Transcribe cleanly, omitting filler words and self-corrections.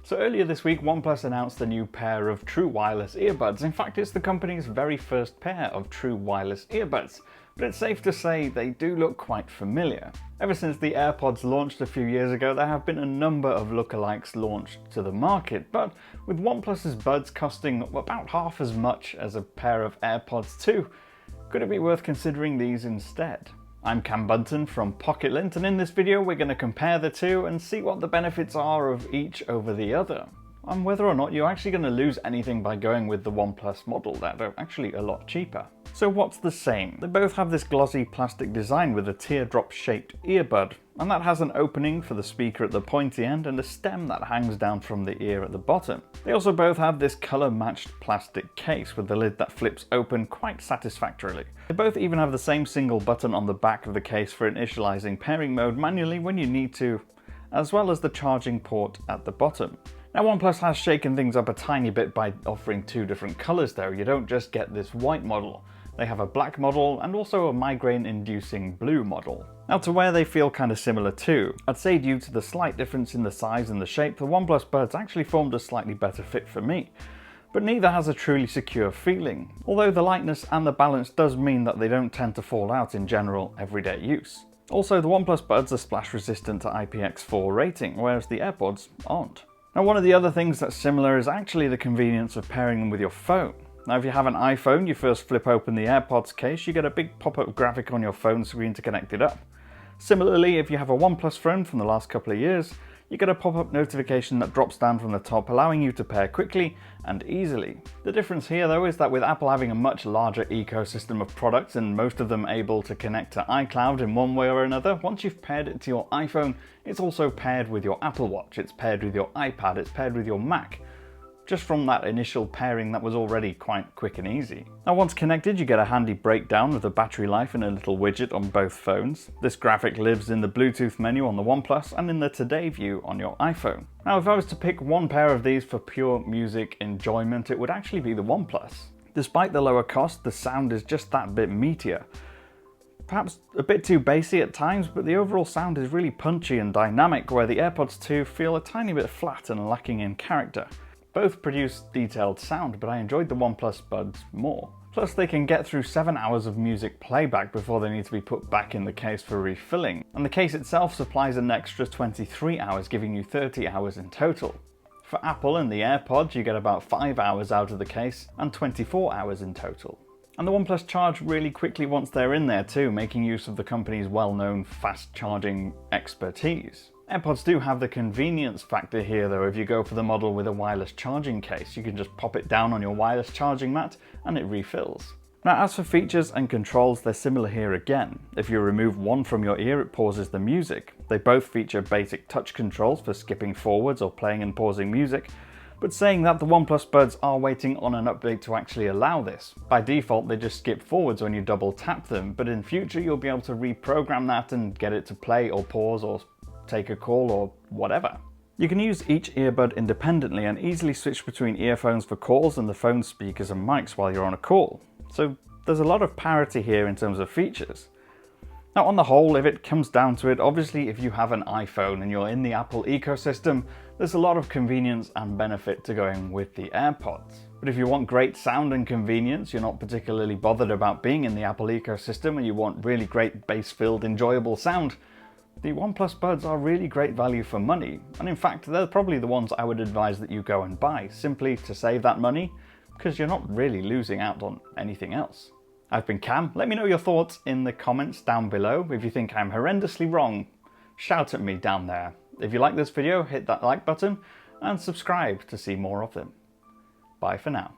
So earlier this week, OnePlus announced a new pair of true wireless earbuds. In fact, it's the company's very first pair of true wireless earbuds. But it's safe to say they do look quite familiar. Ever since the AirPods launched a few years ago, there have been a number of lookalikes launched to the market, but with OnePlus's Buds costing about half as much as a pair of AirPods 2, could it be worth considering these instead? I'm Cam Bunton from Pocket-lint, and in this video we're going to compare the two and see what the benefits are of each over the other, and whether or not you're actually going to lose anything by going with the OnePlus model that are actually a lot cheaper. So what's the same? They both have this glossy plastic design with a teardrop shaped earbud, and that has an opening for the speaker at the pointy end and a stem that hangs down from the ear at the bottom. They also both have this colour matched plastic case with the lid that flips open quite satisfactorily. They both even have the same single button on the back of the case for initializing pairing mode manually when you need to, as well as the charging port at the bottom. Now OnePlus has shaken things up a tiny bit by offering two different colours though. You don't just get this white model. They have a black model and also a migraine-inducing blue model. Now to where they feel kind of similar too, I'd say due to the slight difference in the size and the shape, the OnePlus Buds actually formed a slightly better fit for me. But neither has a truly secure feeling, although the lightness and the balance does mean that they don't tend to fall out in general everyday use. Also, the OnePlus Buds are splash resistant to IPX4 rating, whereas the AirPods aren't. Now one of the other things that's similar is actually the convenience of pairing them with your phone. Now if you have an iPhone, you first flip open the AirPods case, you get a big pop-up graphic on your phone screen to connect it up. Similarly, if you have a OnePlus phone from the last couple of years, you get a pop-up notification that drops down from the top, allowing you to pair quickly and easily. The difference here though is that with Apple having a much larger ecosystem of products and most of them able to connect to iCloud in one way or another, once you've paired it to your iPhone, it's also paired with your Apple Watch, it's paired with your iPad, it's paired with your Mac. Just from that initial pairing that was already quite quick and easy. Now once connected, you get a handy breakdown of the battery life and a little widget on both phones. This graphic lives in the Bluetooth menu on the OnePlus and in the Today view on your iPhone. Now if I was to pick one pair of these for pure music enjoyment, it would actually be the OnePlus. Despite the lower cost, the sound is just that bit meatier. Perhaps a bit too bassy at times, but the overall sound is really punchy and dynamic, where the AirPods 2 feel a tiny bit flat and lacking in character. Both produce detailed sound, but I enjoyed the OnePlus Buds more. Plus they can get through 7 hours of music playback before they need to be put back in the case for refilling, and the case itself supplies an extra 23 hours, giving you 30 hours in total. For Apple and the AirPods, you get about 5 hours out of the case and 24 hours in total. And the OnePlus charge really quickly once they're in there too, making use of the company's well-known fast charging expertise. AirPods do have the convenience factor here though. If you go for the model with a wireless charging case, you can just pop it down on your wireless charging mat and it refills. Now as for features and controls, they're similar here again. If you remove one from your ear, it pauses the music. They both feature basic touch controls for skipping forwards or playing and pausing music, but saying that, the OnePlus Buds are waiting on an update to actually allow this. By default they just skip forwards when you double tap them, but in future you'll be able to reprogram that and get it to play or pause or take a call or whatever. You can use each earbud independently and easily switch between earphones for calls and the phone speakers and mics while you're on a call. So there's a lot of parity here in terms of features. Now on the whole, if it comes down to it, obviously if you have an iPhone and you're in the Apple ecosystem, there's a lot of convenience and benefit to going with the AirPods. But if you want great sound and convenience, you're not particularly bothered about being in the Apple ecosystem and you want really great bass-filled enjoyable sound, the OnePlus Buds are really great value for money, and in fact they're probably the ones I would advise that you go and buy, simply to save that money, because you're not really losing out on anything else. I've been Cam. Let me know your thoughts in the comments down below. If you think I'm horrendously wrong, shout at me down there. If you like this video, hit that like button and subscribe to see more of them. Bye for now.